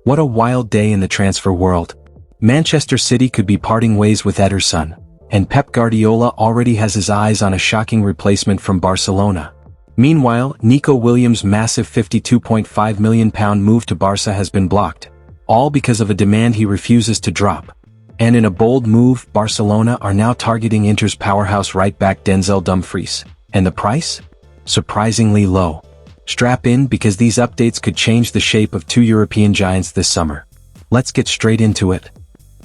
What a wild day in the transfer world. Manchester City could be parting ways with Ederson, and Pep Guardiola already has his eyes on a shocking replacement from Barcelona. Meanwhile, Nico Williams' massive £52.5 million move to Barça has been blocked, all because of a demand he refuses to drop. And in a bold move, Barcelona are now targeting Inter's powerhouse right-back Denzel Dumfries. And the price? Surprisingly low. Strap in because these updates could change the shape of two European giants this summer. Let's get straight into it.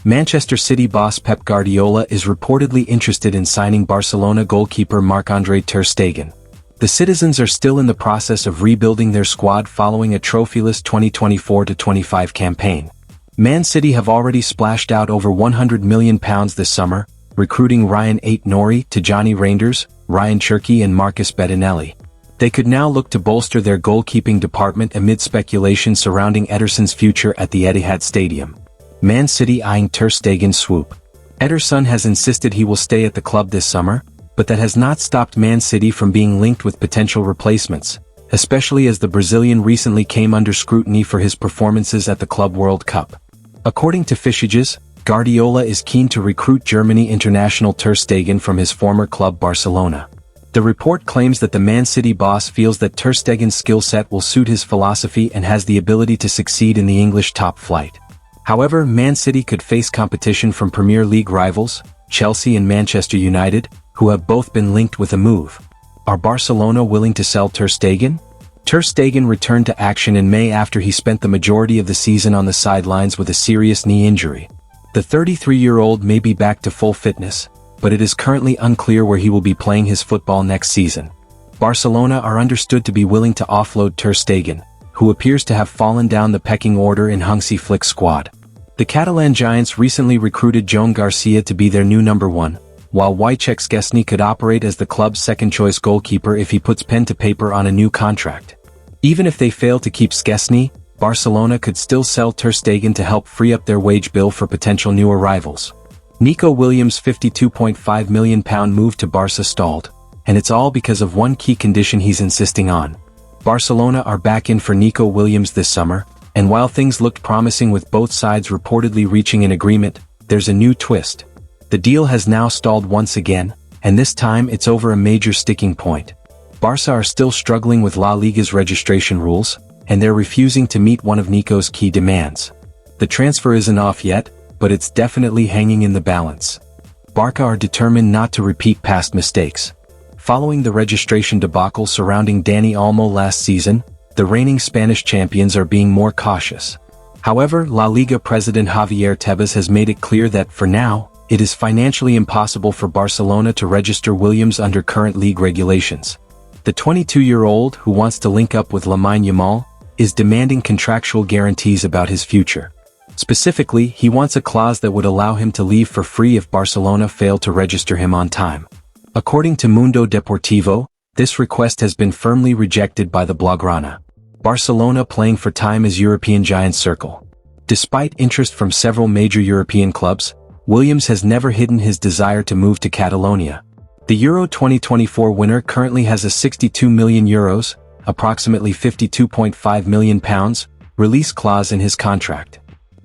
Manchester City boss Pep Guardiola is reportedly interested in signing Barcelona goalkeeper Marc-Andre ter Stegen. The citizens are still in the process of rebuilding their squad following a trophyless 2024-25 campaign. Man City have already splashed out over £100 million this summer, recruiting Ryan Ait-Nouri, Tijani Reinders, Ryan Cherki and Marcus Bettinelli. They could now look to bolster their goalkeeping department amid speculation surrounding Ederson's future at the Etihad Stadium. Man City eyeing ter Stegen's swoop. Ederson has insisted he will stay at the club this summer, but that has not stopped Man City from being linked with potential replacements, especially as the Brazilian recently came under scrutiny for his performances at the Club World Cup. According to Fischages, Guardiola is keen to recruit Germany international ter Stegen from his former club Barcelona. The report claims that the Man City boss feels that ter Stegen's skill set will suit his philosophy and has the ability to succeed in the English top flight. However, Man City could face competition from Premier League rivals, Chelsea and Manchester United, who have both been linked with a move. Are Barcelona willing to sell ter Stegen? Ter Stegen returned to action in May after he spent the majority of the season on the sidelines with a serious knee injury. The 33-year-old may be back to full fitness, but it is currently unclear where he will be playing his football next season. Barcelona are understood to be willing to offload ter Stegen, who appears to have fallen down the pecking order in Hansi Flick's squad. The Catalan Giants recently recruited Joan Garcia to be their new number one, while Wojciech Szczesny could operate as the club's second-choice goalkeeper if he puts pen to paper on a new contract. Even if they fail to keep Szczesny, Barcelona could still sell ter Stegen to help free up their wage bill for potential new arrivals. Nico Williams' £52.5 million move to Barca stalled, and it's all because of one key condition he's insisting on. Barcelona are back in for Nico Williams this summer, and while things looked promising with both sides reportedly reaching an agreement, there's a new twist. The deal has now stalled once again, and this time it's over a major sticking point. Barca are still struggling with La Liga's registration rules, and they're refusing to meet one of Nico's key demands. The transfer isn't off yet, but it's definitely hanging in the balance. Barca are determined not to repeat past mistakes. Following the registration debacle surrounding Dani Olmo last season, the reigning Spanish champions are being more cautious. However, La Liga president Javier Tebas has made it clear that, for now, it is financially impossible for Barcelona to register Williams under current league regulations. The 22-year-old, who wants to link up with Lamine Yamal, is demanding contractual guarantees about his future. Specifically, he wants a clause that would allow him to leave for free if Barcelona failed to register him on time. According to Mundo Deportivo, this request has been firmly rejected by the Blaugrana. Barcelona playing for time as European giants circle. Despite interest from several major European clubs, Williams has never hidden his desire to move to Catalonia. The Euro 2024 winner currently has a €62 million, approximately £52.5 million, release clause in his contract.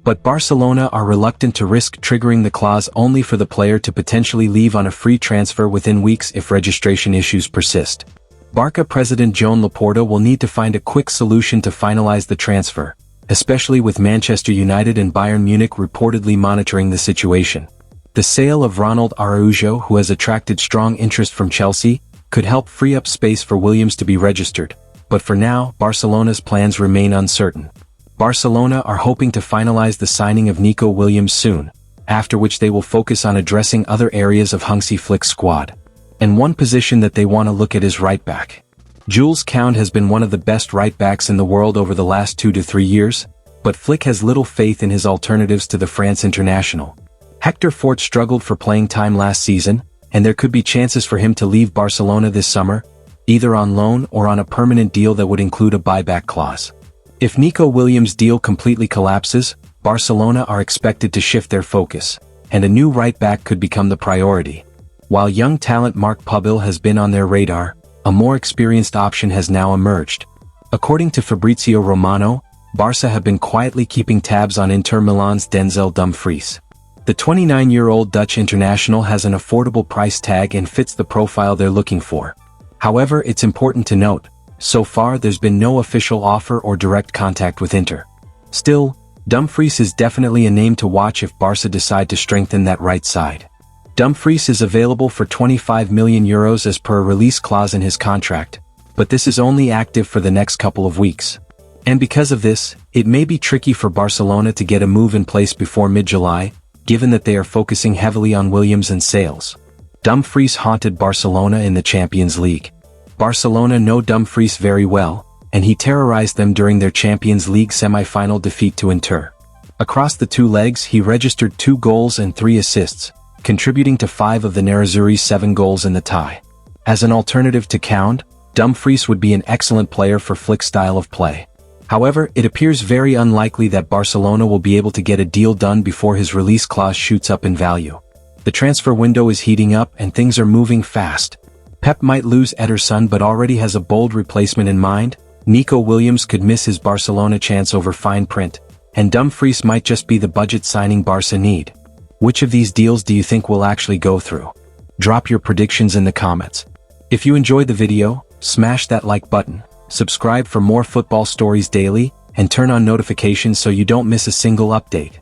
But Barcelona are reluctant to risk triggering the clause only for the player to potentially leave on a free transfer within weeks if registration issues persist. Barca president Joan Laporta will need to find a quick solution to finalize the transfer, especially with Manchester United and Bayern Munich reportedly monitoring the situation. The sale of Ronald Araujo, who has attracted strong interest from Chelsea, could help free up space for Williams to be registered, but for now, Barcelona's plans remain uncertain. Barcelona are hoping to finalize the signing of Nico Williams soon, after which they will focus on addressing other areas of Hansi Flick's squad. And one position that they want to look at is right-back. Jules Kounde has been one of the best right-backs in the world over the last 2 to 3 years, but Flick has little faith in his alternatives to the France international. Hector Fort struggled for playing time last season, and there could be chances for him to leave Barcelona this summer, either on loan or on a permanent deal that would include a buyback clause. If Nico Williams' deal completely collapses, Barcelona are expected to shift their focus, and a new right-back could become the priority. While young talent Marc Pubil has been on their radar, a more experienced option has now emerged. According to Fabrizio Romano, Barça have been quietly keeping tabs on Inter Milan's Denzel Dumfries. The 29-year-old Dutch international has an affordable price tag and fits the profile they're looking for. However, it's important to note, so far there's been no official offer or direct contact with Inter. Still, Dumfries is definitely a name to watch if Barça decide to strengthen that right side. Dumfries is available for €25 million as per a release clause in his contract, but this is only active for the next couple of weeks. And because of this, it may be tricky for Barcelona to get a move in place before mid-July, given that they are focusing heavily on Williams and sales. Dumfries haunted Barcelona in the Champions League. Barcelona know Dumfries very well, and he terrorized them during their Champions League semi-final defeat to Inter. Across the two legs he registered 2 goals and 3 assists, contributing to 5 of the Nerazzurri's 7 goals in the tie. As an alternative to Count, Dumfries would be an excellent player for Flick's style of play. However, it appears very unlikely that Barcelona will be able to get a deal done before his release clause shoots up in value. The transfer window is heating up and things are moving fast. Pep might lose Ederson but already has a bold replacement in mind. Nico Williams could miss his Barcelona chance over fine print, and Dumfries might just be the budget signing Barca need. Which of these deals do you think will actually go through? Drop your predictions in the comments. If you enjoyed the video, smash that like button, subscribe for more football stories daily, and turn on notifications so you don't miss a single update.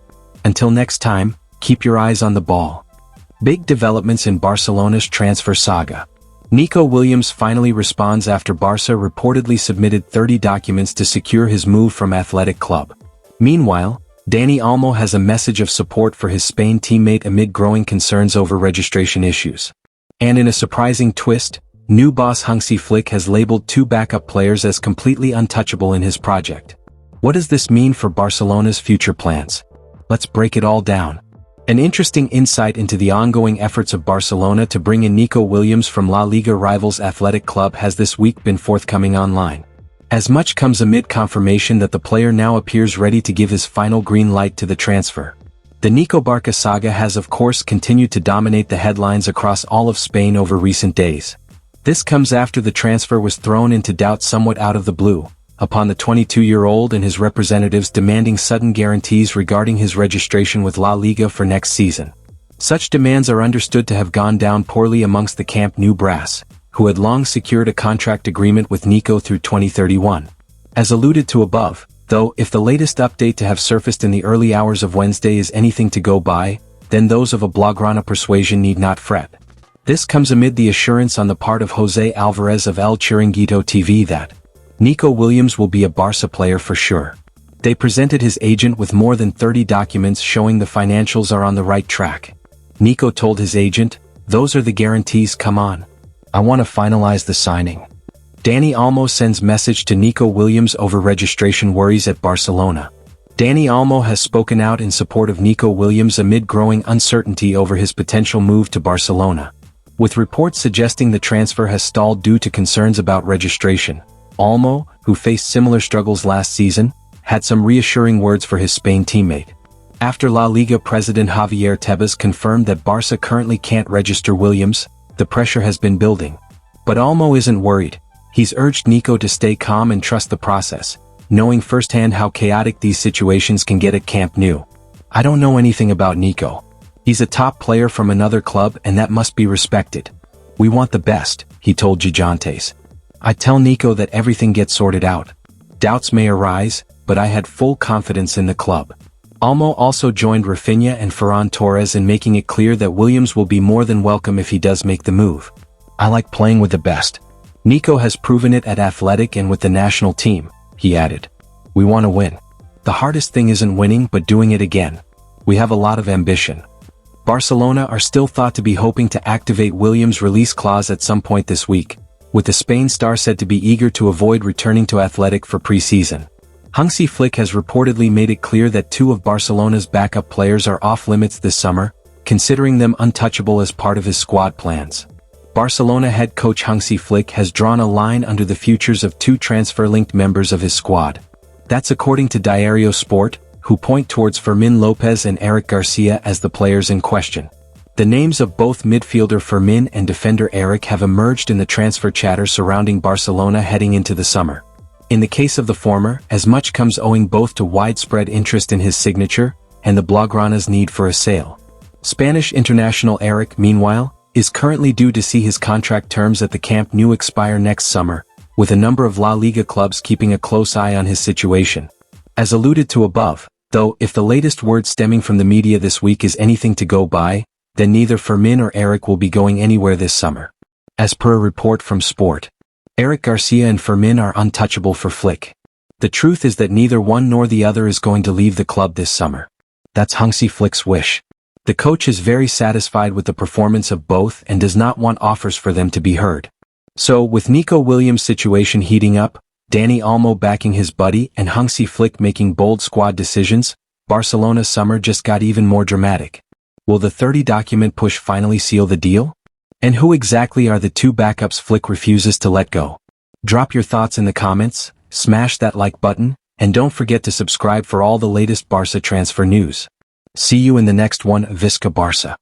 Until next time, keep your eyes on the ball. Big developments in Barcelona's transfer saga. Nico Williams finally responds after Barca reportedly submitted 30 documents to secure his move from Athletic Club. Meanwhile, Dani Olmo has a message of support for his Spain teammate amid growing concerns over registration issues. And in a surprising twist, new boss Hansi Flick has labeled 2 backup players as completely untouchable in his project. What does this mean for Barcelona's future plans? Let's break it all down. An interesting insight into the ongoing efforts of Barcelona to bring in Nico Williams from La Liga rivals Athletic Club has this week been forthcoming online. As much comes amid confirmation that the player now appears ready to give his final green light to the transfer. The Nico Barca saga has of course continued to dominate the headlines across all of Spain over recent days. This comes after the transfer was thrown into doubt somewhat out of the blue, upon the 22-year-old and his representatives demanding sudden guarantees regarding his registration with La Liga for next season. Such demands are understood to have gone down poorly amongst the Camp Nou brass, who had long secured a contract agreement with Nico through 2031. As alluded to above, though, if the latest update to have surfaced in the early hours of Wednesday is anything to go by, then those of a Blaugrana persuasion need not fret. This comes amid the assurance on the part of Jose Alvarez of El Chiringuito TV that Nico Williams will be a Barca player for sure. They presented his agent with more than 30 documents showing the financials are on the right track. Nico told his agent, "Those are the guarantees, come on. I want to finalize the signing." Dani Olmo sends message to Nico Williams over registration worries at Barcelona. Dani Olmo has spoken out in support of Nico Williams amid growing uncertainty over his potential move to Barcelona. With reports suggesting the transfer has stalled due to concerns about registration, Olmo, who faced similar struggles last season, had some reassuring words for his Spain teammate. After La Liga president Javier Tebas confirmed that Barca currently can't register Williams, the pressure has been building. But Olmo isn't worried. He's urged Nico to stay calm and trust the process, knowing firsthand how chaotic these situations can get at Camp Nou. "I don't know anything about Nico. He's a top player from another club and that must be respected. We want the best," he told Gigantes. "I tell Nico that everything gets sorted out. Doubts may arise, but I had full confidence in the club." Olmo also joined Rafinha and Ferran Torres in making it clear that Williams will be more than welcome if he does make the move. "I like playing with the best. Nico has proven it at Athletic and with the national team," he added. "We want to win. The hardest thing isn't winning but doing it again. We have a lot of ambition." Barcelona are still thought to be hoping to activate Williams' release clause at some point this week, with the Spain star said to be eager to avoid returning to Athletic for pre-season. Hansi Flick has reportedly made it clear that 2 of Barcelona's backup players are off limits this summer, considering them untouchable as part of his squad plans. Barcelona head coach Hansi Flick has drawn a line under the futures of 2 transfer-linked members of his squad. That's according to Diario Sport, who point towards Fermin Lopez and Eric Garcia as the players in question. The names of both midfielder Fermin and defender Eric have emerged in the transfer chatter surrounding Barcelona heading into the summer. In the case of the former, as much comes owing both to widespread interest in his signature and the Blaugrana's need for a sale. Spanish international Eric, meanwhile, is currently due to see his contract terms at the Camp Nou expire next summer, with a number of La Liga clubs keeping a close eye on his situation. As alluded to above, though, if the latest word stemming from the media this week is anything to go by, then neither Fermin or Eric will be going anywhere this summer. As per a report from Sport, Eric Garcia and Fermin are untouchable for Flick. The truth is that neither one nor the other is going to leave the club this summer. That's Hansi Flick's wish. The coach is very satisfied with the performance of both and does not want offers for them to be heard. So, with Nico Williams' situation heating up, Dani Olmo backing his buddy and Hansi Flick making bold squad decisions, Barcelona's summer just got even more dramatic. Will the 30-document push finally seal the deal? And who exactly are the two backups Flick refuses to let go? Drop your thoughts in the comments, smash that like button, and don't forget to subscribe for all the latest Barca transfer news. See you in the next one. Visca Barça.